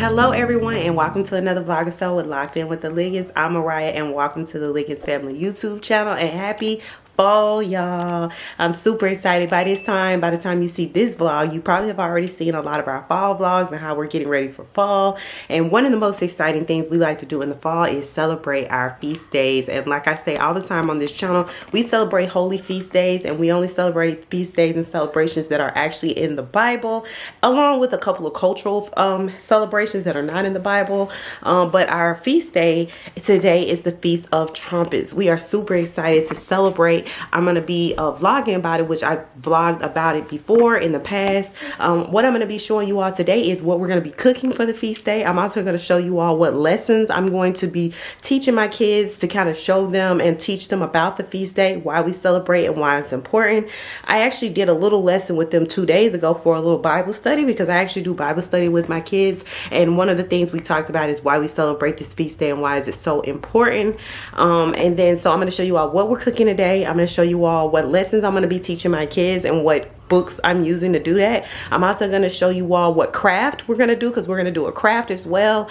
Hello everyone, and welcome to another vlog episode with Locked In with the Liggins. I'm Mariah, and welcome to the Liggins Family YouTube channel, and happy fall, y'all. I'm super excited. By the time you see this vlog, you probably have already seen a lot of our fall vlogs and how we're getting ready for fall. And one of the most exciting things we like to do in the fall is celebrate our feast days. And like I say all the time on this channel, we celebrate holy feast days, and we only celebrate feast days and celebrations that are actually in the Bible, along with a couple of cultural celebrations that are not in the Bible. But our feast day today is the Feast of Trumpets. We are super excited to celebrate. I'm going to be vlogging about it, which I've vlogged about it before in the past. What I'm going to be showing you all today is what we're going to be cooking for the feast day. I'm also going to show you all what lessons I'm going to be teaching my kids to kind of show them and teach them about the feast day, why we celebrate and why it's important. I actually did a little lesson with them 2 days ago for a little Bible study, because I actually do Bible study with my kids. And one of the things we talked about is why we celebrate this feast day and why is it so important. And then so I'm going to show you all what we're cooking today. I'm going to show you all what lessons I'm going to be teaching my kids and what books I'm using to do that. I'm also going to show you all what craft we're going to do, because we're going to do a craft as well,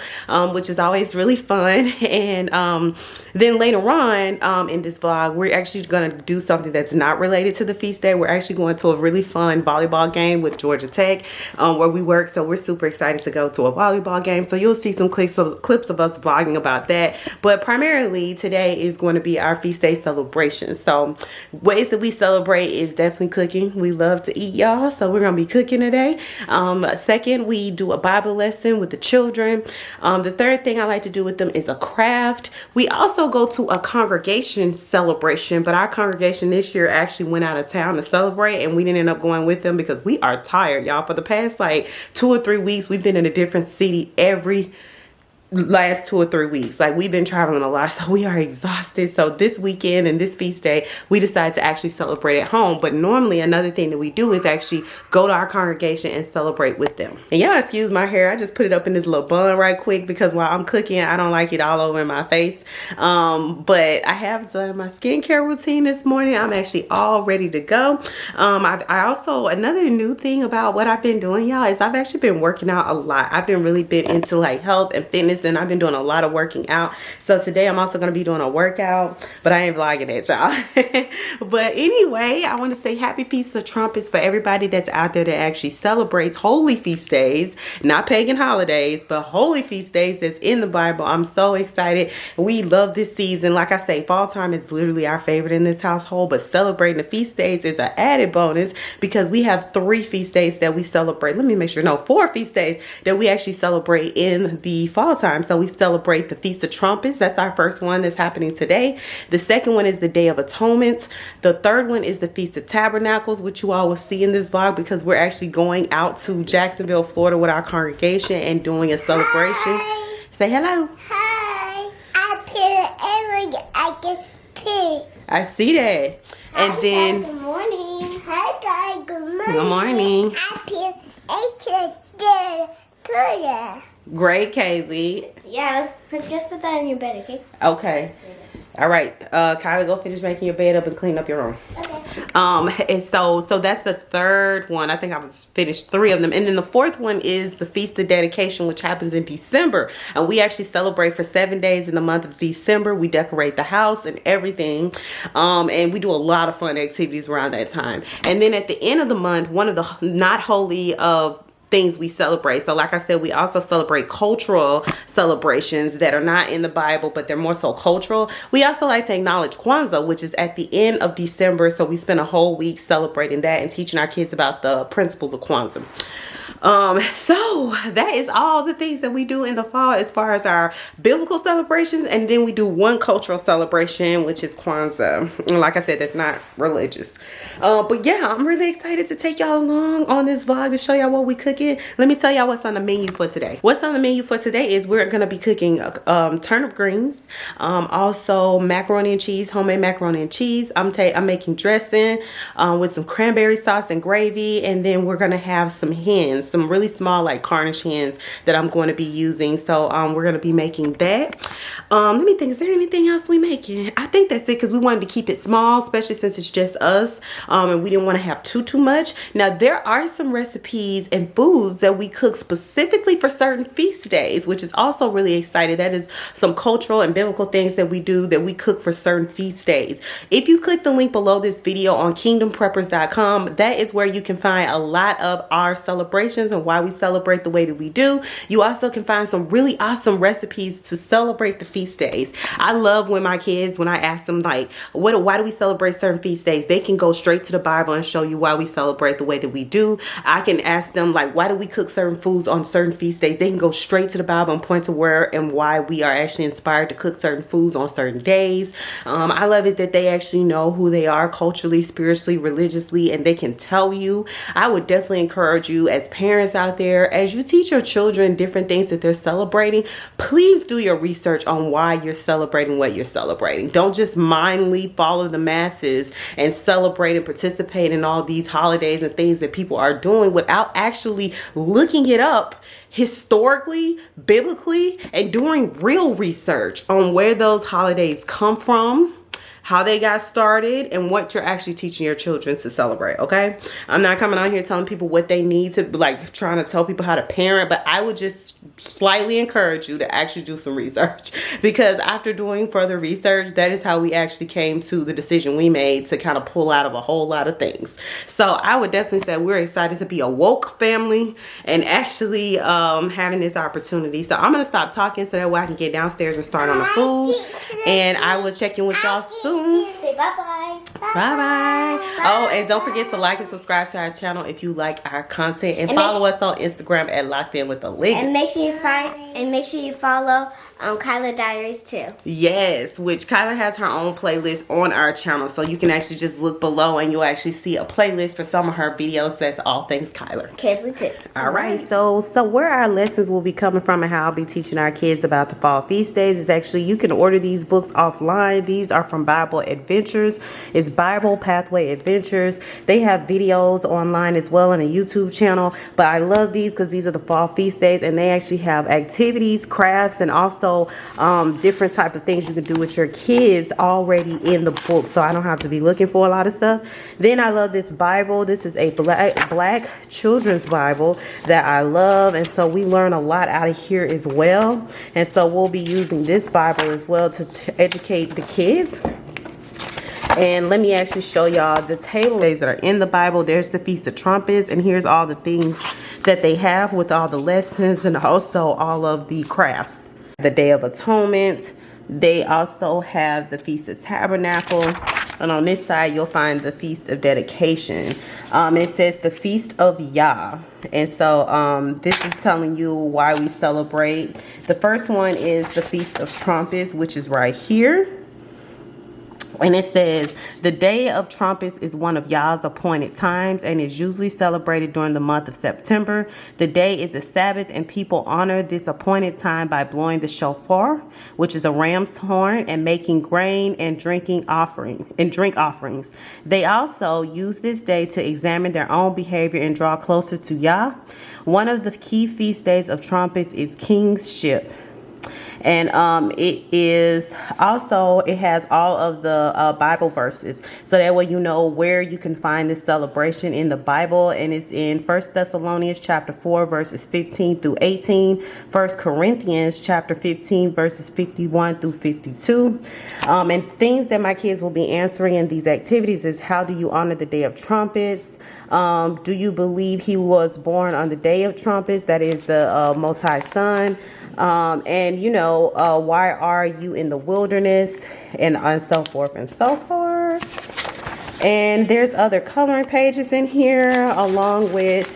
which is always really fun. And then later on in this vlog, we're actually going to do something that's not related to the feast day. We're actually going to a really fun volleyball game with Georgia Tech where we work. So we're super excited to go to a volleyball game. So you'll see some clips of us vlogging about that. But primarily today is going to be our feast day celebration. So ways that we celebrate is definitely cooking. We love to eat, y'all, so we're gonna be cooking today. Second, we do a Bible lesson with the children. The third thing I like to do with them is a craft. We also go to a congregation celebration, but our congregation this year actually went out of town to celebrate, and we didn't end up going with them because we are tired, y'all. For the past like 2 or 3 weeks, we've been in a different city every last 2 or 3 weeks. Like, we've been traveling a lot, so we are exhausted. So this weekend and this feast day, we decided to actually celebrate at home. But normally another thing that we do is actually go to our congregation and celebrate with them. And y'all excuse my hair, I just put it up in this little bun right quick because while I'm cooking, I don't like it all over in my face. But I have done my skincare routine this morning. I'm actually all ready to go. I also, another new thing about what I've been doing, y'all, is I've actually been working out a lot. I've been really been into like health and fitness, and I've been doing a lot of working out. So today I'm also going to be doing a workout, but I ain't vlogging it, y'all. But anyway, I want to say happy Feast of Trumpets for everybody that's out there that actually celebrates holy feast days, not pagan holidays, but holy feast days that's in the Bible. I'm so excited. We love this season. Like I say, fall time is literally our favorite in this household, but celebrating the feast days is an added bonus because we have 3 feast days that we celebrate. Let me make sure, no, 4 feast days that we actually celebrate in the fall time. So we celebrate the Feast of Trumpets. That's our first one that's happening today. The second one is the Day of Atonement. The third one is the Feast of Tabernacles, which you all will see in this vlog because we're actually going out to Jacksonville, Florida with our congregation and doing a celebration. Hi. Say hello. Hi. I can pee. I see that. And then Good morning. Hi guys. Good morning. Good morning. I pee. Great, Casey. Yeah, just put that in your bed, okay? Okay. All right, Kylie, go finish making your bed up and clean up your room. Okay. And so that's the third one. I think I've finished 3 of them. And then the fourth one is the Feast of Dedication, which happens in December. And we actually celebrate for 7 days in the month of December. We decorate the house and everything. And we do a lot of fun activities around that time. And then at the end of the month, one of the not holy things we celebrate. So like I said, we also celebrate cultural celebrations that are not in the Bible, but they're more so cultural. We also like to acknowledge Kwanzaa, which is at the end of December. So we spend a whole week celebrating that and teaching our kids about the principles of Kwanzaa. So that is all the things that we do in the fall as far as our biblical celebrations. And then we do one cultural celebration, which is Kwanzaa. And like I said, that's not religious. But yeah, I'm really excited to take y'all along on this vlog to show y'all what we cooking. Let me tell y'all what's on the menu for today. What's on the menu for today is we're going to be cooking turnip greens, also macaroni and cheese, homemade macaroni and cheese. I'm making dressing with some cranberry sauce and gravy, and then we're going to have some hens. hens, some really small like Cornish hens that I'm going to be using. So we're going to be making that. Let me think, is there anything else we making? I think that's it, because we wanted to keep it small, especially since it's just us, and we didn't want to have too much. Now there are some recipes and foods that we cook specifically for certain feast days, which is also really exciting. That is some cultural and biblical things that we do, that we cook for certain feast days. If you click the link below this video on kingdompreppers.com, that is where you can find a lot of our celebrations and why we celebrate the way that we do. You also can find some really awesome recipes to celebrate the feast days. I love when my kids, when I ask them like, why do we celebrate certain feast days? They can go straight to the Bible and show you why we celebrate the way that we do. I can ask them like, why do we cook certain foods on certain feast days? They can go straight to the Bible and point to where and why we are actually inspired to cook certain foods on certain days. I love it that they actually know who they are culturally, spiritually, religiously, and they can tell you. I would definitely encourage you as parents out there, as you teach your children different things that they're celebrating, please do your research on why you're celebrating what you're celebrating. Don't just mindly follow the masses and celebrate and participate in all these holidays and things that people are doing without actually looking it up historically, biblically, and doing real research on where those holidays come from, how they got started, and what you're actually teaching your children to celebrate. Okay, I'm not coming on here telling people what they need to, like trying to tell people how to parent, but I would just slightly encourage you to actually do some research, because after doing further research, that is how we actually came to the decision we made to kind of pull out of a whole lot of things. So I would definitely say we're excited to be a woke family and actually having this opportunity. So I'm gonna stop talking so that way I can get downstairs and start on the food, and I will check in with y'all soon. Say bye-bye. Bye-bye. Oh, and don't forget to like and subscribe to our channel if you like our content, and follow us on Instagram at Locked In with the Link. And make sure you follow Kyla Diaries too. Yes, which Kyla has her own playlist on our channel, so you can actually just look below and you'll actually see a playlist for some of her videos that's all things Kyla. Carefully too. All right, so where our lessons will be coming from and how I'll be teaching our kids about the fall feast days is actually, you can order these books offline. These are from Bible Adventures. It's Bible Pathway Adventures. They have videos online as well on a YouTube channel, but I love these because these are the fall feast days, and they actually have activities, crafts, and also different type of things you can do with your kids already in the book, so I don't have to be looking for a lot of stuff. Then I love this Bible. This is a black children's Bible that I love, and so we learn a lot out of here as well, and so we'll be using this Bible as well to educate the kids. And let me actually show y'all the table days that are in the Bible. There's the Feast of Trumpets, and here's all the things that they have with all the lessons and also all of the crafts. The Day of Atonement. They also have the Feast of Tabernacle, and on this side you'll find the Feast of Dedication. It says the Feast of Yah, and so this is telling you why we celebrate. The first one is the Feast of Trumpets, which is right here. And it says, the Day of Trumpets is one of Yah's appointed times and is usually celebrated during the month of September. The day is a Sabbath, and people honor this appointed time by blowing the shofar, which is a ram's horn, and making grain and drink offerings. They also use this day to examine their own behavior and draw closer to Yah. One of the key feast days of trumpets is Kingship. And it has all of the Bible verses, so that way you know where you can find this celebration in the Bible. And it's in 1 Thessalonians chapter 4 verses 15 through 18, 1 Corinthians chapter 15 verses 51 through 52. And things that my kids will be answering in these activities is, how do you honor the Day of Trumpets? Do you believe he was born on the Day of Trumpets, that is the Most High Son? And why are you in the wilderness, and so forth and so forth. And there's other coloring pages in here, along with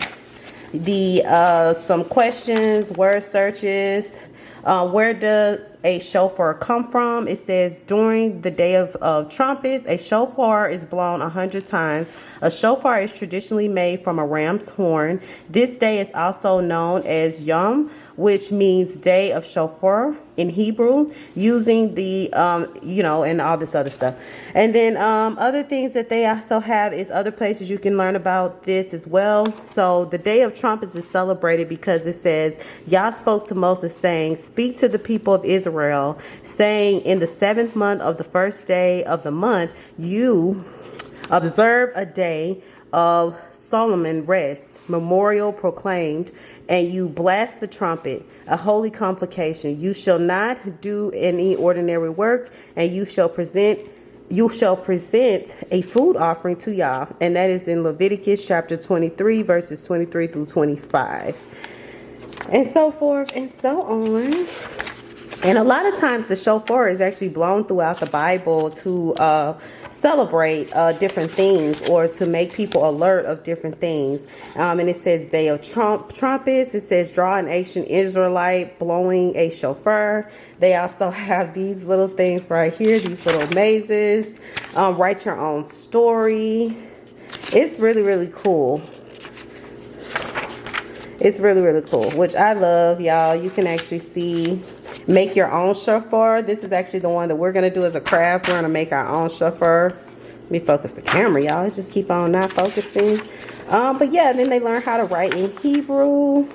the some questions, word searches. Where does a shofar come from? It says, during the Day of Trumpets, a shofar is blown 100 times. A shofar is traditionally made from a ram's horn. This day is also known as Yom which means day of shofar in Hebrew, using the, you know, and all this other stuff. And then other things that they also have is other places you can learn about this as well. So the Day of Trumpets is celebrated because it says, Yah spoke to Moses saying, speak to the people of Israel, saying, in the 7th month of the 1st day of the month, you observe a day of Solomon rest, memorial proclaimed, and you blast the trumpet, a holy convocation. You shall not do any ordinary work, and you shall present a food offering to Yah. And that is in Leviticus chapter 23, verses 23 through 25. And so forth and so on. And a lot of times the shofar is actually blown throughout the Bible to celebrate different things, or to make people alert of different things. And it says Day of Trumpets. It says draw an ancient Israelite blowing a shofar. They also have these little things right here, these little mazes. Write your own story. It's really, really cool. It's really, really cool, which I love, y'all. You can actually see, make your own shofar. This is actually the one that we're going to do as a craft. We're going to make our own shofar. Let me focus the camera, y'all. It just keep on not focusing. But yeah, then they learn how to write in Hebrew.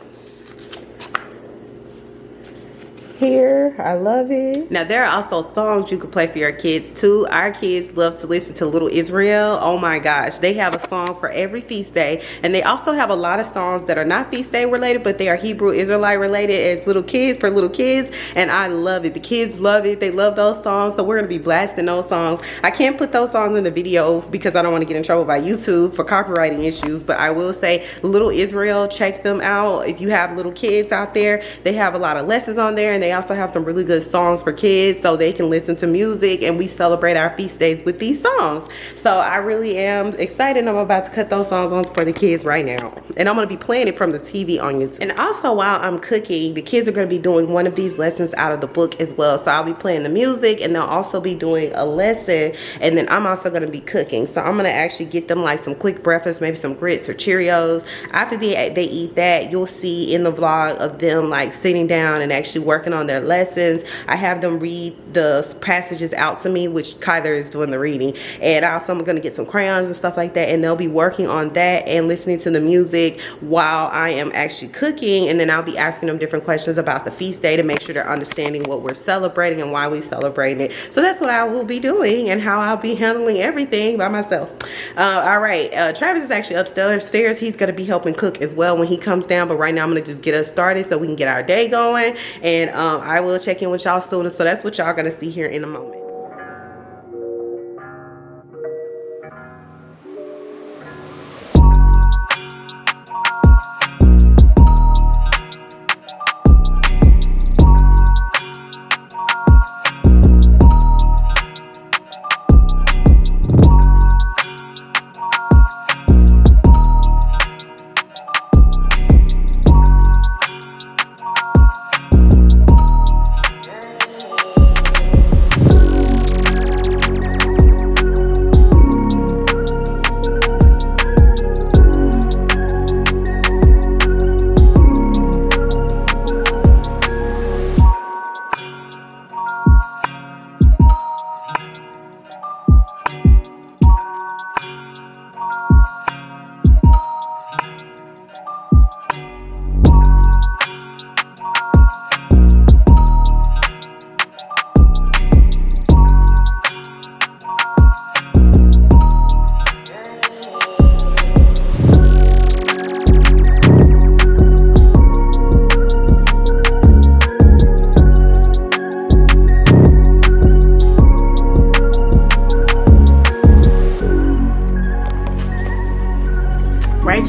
Here, I love it. Now there are also songs you can play for your kids too. Our kids love to listen to Little Israel. Oh my gosh, they have a song for every feast day, and they also have a lot of songs that are not feast day related, but they are Hebrew Israelite related as little kids, for little kids, and I love it. The kids love it. They love those songs, so we're gonna be blasting those songs. I can't put those songs in the video because I don't want to get in trouble by YouTube for copywriting issues, but I will say Little Israel, check them out. If you have little kids out there, they have a lot of lessons on there, and they also have some really good songs for kids so they can listen to music, and we celebrate our feast days with these songs. So I really am excited. I'm about to cut those songs on for the kids right now, and I'm going to be playing it from the TV on YouTube. And also while I'm cooking, the kids are going to be doing one of these lessons out of the book as well. So I'll be playing the music, and they'll also be doing a lesson, and then I'm also going to be cooking. So I'm going to actually get them like some quick breakfast, maybe some grits or Cheerios. After they eat that, you'll see in the vlog of them like sitting down and actually working on their lessons. I have them read the passages out to me, which Kyler is doing the reading, and also I'm going to get some crayons and stuff like that, and they'll be working on that and listening to the music while I am actually cooking. And then I'll be asking them different questions about the feast day to make sure they're understanding what we're celebrating and why we celebrate it. So that's what I will be doing and how I'll be handling everything by myself. All right, Travis is actually upstairs. He's going to be helping cook as well when he comes down, but right now I'm going to just get us started so we can get our day going, and I will check in with y'all soon. So that's what y'all gonna see here in a moment.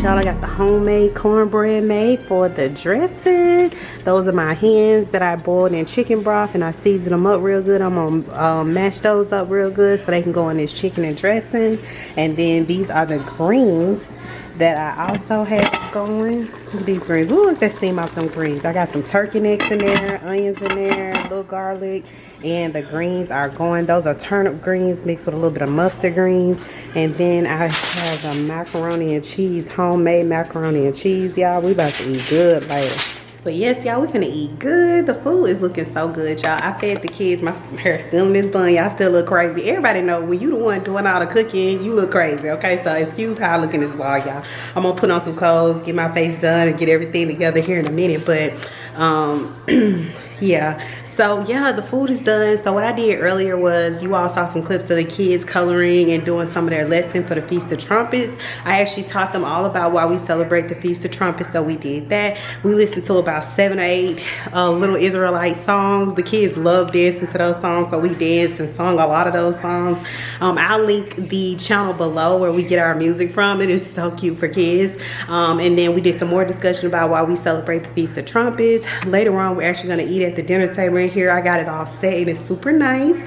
Y'all, I got the homemade cornbread made for the dressing. Those are my hens that I boiled in chicken broth, and I seasoned them up real good. I'm gonna mash those up real good so they can go in this chicken and dressing. And then these are the greens that I also have going. Look at these greens. Ooh, look at that steam off them greens. I got some turkey necks in there, onions in there, a little garlic, and the greens are going. Those are turnip greens mixed with a little bit of mustard greens. And then I have a macaroni and cheese, homemade macaroni and cheese, y'all. We about to eat good later. But yes, y'all, we finna eat good. The food is looking so good, y'all. I fed the kids. My hair still in this bun. Y'all still look crazy. Everybody know when you the one doing all the cooking, you look crazy, okay? So excuse how I look in this vlog, y'all. I'm gonna put on some clothes, get my face done, and get everything together here in a minute. But yeah. So yeah, the food is done. So what I did earlier was, you all saw some clips of the kids coloring and doing some of their lesson for the Feast of Trumpets. I actually taught them all about why we celebrate the Feast of Trumpets, so we did that. We listened to about 7 or 8 little Israelite songs. The kids love dancing to those songs, so we danced and sung a lot of those songs. I'll link the channel below where we get our music from. It is so cute for kids. And then we did some more discussion about why we celebrate the Feast of Trumpets. Later on, we're actually going to eat at the dinner table in here. I got it all set. It is super nice.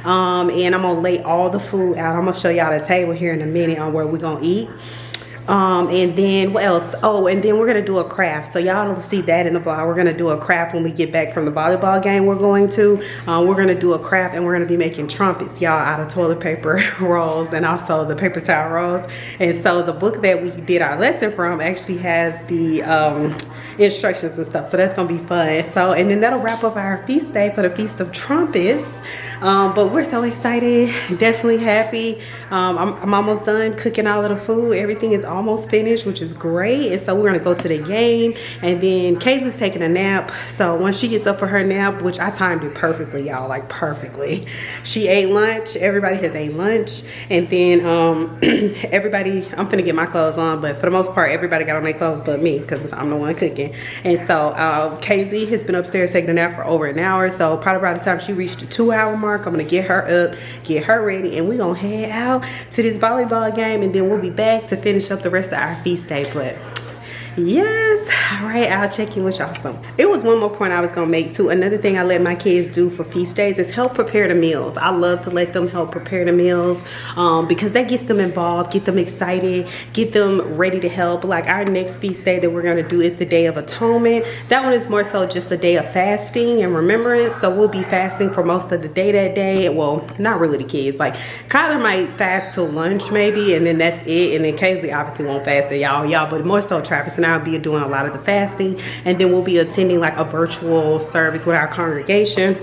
And I'm gonna lay all the food out. I'm gonna show y'all the table here in a minute on where we're gonna eat. And then what else? Oh, and then we're gonna do a craft. So y'all will see that in the vlog. We're gonna do a craft when we get back from the volleyball game we're going to. We're gonna do a craft, and we're gonna be making trumpets, y'all, out of toilet paper rolls and also the paper towel rolls. And so the book that we did our lesson from actually has the instructions and stuff, so that's gonna be fun. So, and then that'll wrap up our feast day for the Feast of Trumpets. But we're so excited, definitely happy. I'm almost done cooking all of the food. Everything is almost finished, which is great. And so we're gonna go to the game, and then Kayla's taking a nap. So once she gets up for her nap, which I timed it perfectly, y'all, like perfectly. She ate lunch, everybody has ate lunch, and then everybody, I'm finna get my clothes on, but for the most part, everybody got on their clothes but me, because I'm the one cooking. And so KZ has been upstairs taking a nap for over an hour, so probably by the time she reached the 2-hour mark, I'm gonna get her up, get her ready, and we're gonna head out to this volleyball game, and then we'll be back to finish up the rest of our feast day. But yes, all right, I'll check in with y'all soon. It was one more point I was gonna make too. Another thing I let my kids do for feast days is help prepare the meals. I love to let them help prepare the meals because that gets them involved, get them excited, get them ready to help. Like our next feast day that we're gonna do is the Day of Atonement. That one is more so just a day of fasting and remembrance. So we'll be fasting for most of the day that day. Well, not really the kids. Like Kyler might fast till lunch maybe, and then that's it. And then Kaylee obviously won't fast at y'all, but more so Travis and I'll be doing a lot of the fasting, and then we'll be attending like a virtual service with our congregation.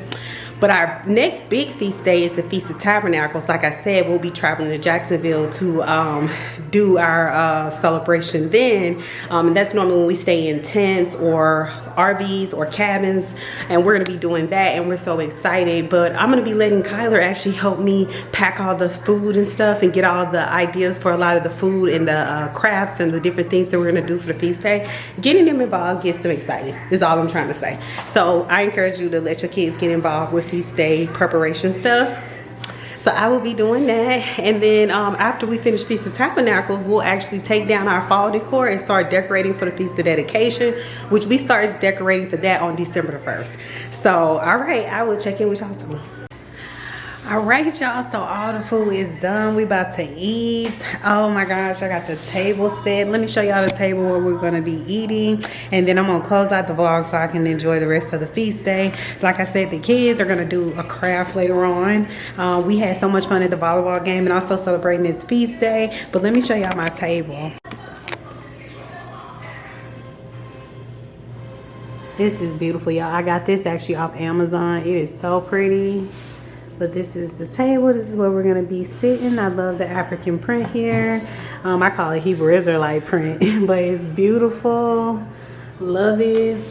But our next big feast day is the Feast of Tabernacles. Like I said, we'll be traveling to Jacksonville to do our celebration then. And that's normally when we stay in tents or RVs or cabins. And we're going to be doing that, and we're so excited. But I'm going to be letting Kyler actually help me pack all the food and stuff and get all the ideas for a lot of the food and the crafts and the different things that we're going to do for the feast day. Getting them involved gets them excited is all I'm trying to say. So I encourage you to let your kids get involved with feast day preparation stuff. So I will be doing that, and then after we finish Feast of Tabernacles, we'll actually take down our fall decor and start decorating for the Feast of Dedication, which we start decorating for that on December the 1st. So all right, I will check in with y'all soon. All right, y'all, so all the food is done. We about to eat. Oh my gosh, I got the table set. Let me show y'all the table where we're gonna be eating, and then I'm gonna close out the vlog so I can enjoy the rest of the feast day. Like I said, the kids are gonna do a craft later on. We had so much fun at the volleyball game and also celebrating this feast day, but let me show y'all my table. This is beautiful, y'all. I got this actually off Amazon. It is so pretty. But this is the table. This is where we're gonna be sitting. I love the African print here. I call it Hebrew Israelite print, but it's beautiful. Love it.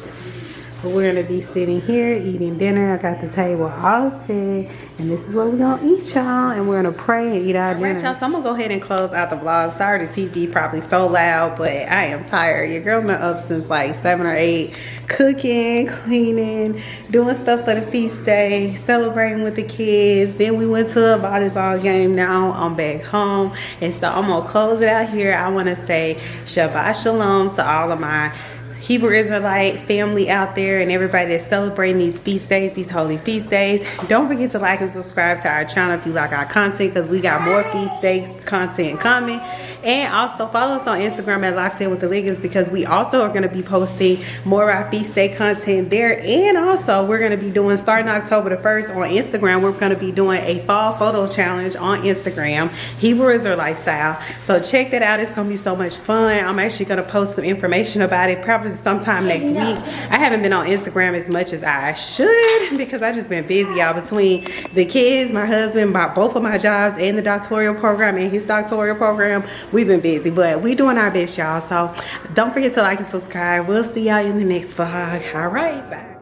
But we're gonna be sitting here eating dinner. I got the table all set, and this is what we're gonna eat, y'all. And we're gonna pray and eat our dinner. All right, y'all, so I'm gonna go ahead and close out the vlog. Sorry the TV probably so loud, but I am tired. Your girl been up since like 7 or 8, cooking, cleaning, doing stuff for the feast day, celebrating with the kids. Then we went to a volleyball game. Now I'm back home, and so I'm gonna close it out here. I wanna say Shabbat Shalom to all of my Hebrew Israelite family out there and everybody that's celebrating these feast days, these holy feast days. Don't forget to like and subscribe to our channel if you like our content, because we got more feast days content coming. And also follow us on Instagram at Locked In with the Liggins, because we also are going to be posting more of our feast day content there. And also we're going to be doing, starting October the 1st on Instagram, we're going to be doing a fall photo challenge on Instagram, Hebrew Israelite style. So check that out. It's going to be so much fun. I'm actually going to post some information about it probably sometime next week. I haven't been on Instagram as much as I should because I just been busy, y'all, between the kids, my husband, both of my jobs, and the doctoral program and his doctoral program. We've been busy, but we doing our best, y'all. So don't forget to like and subscribe. We'll see y'all in the next vlog. All right, bye.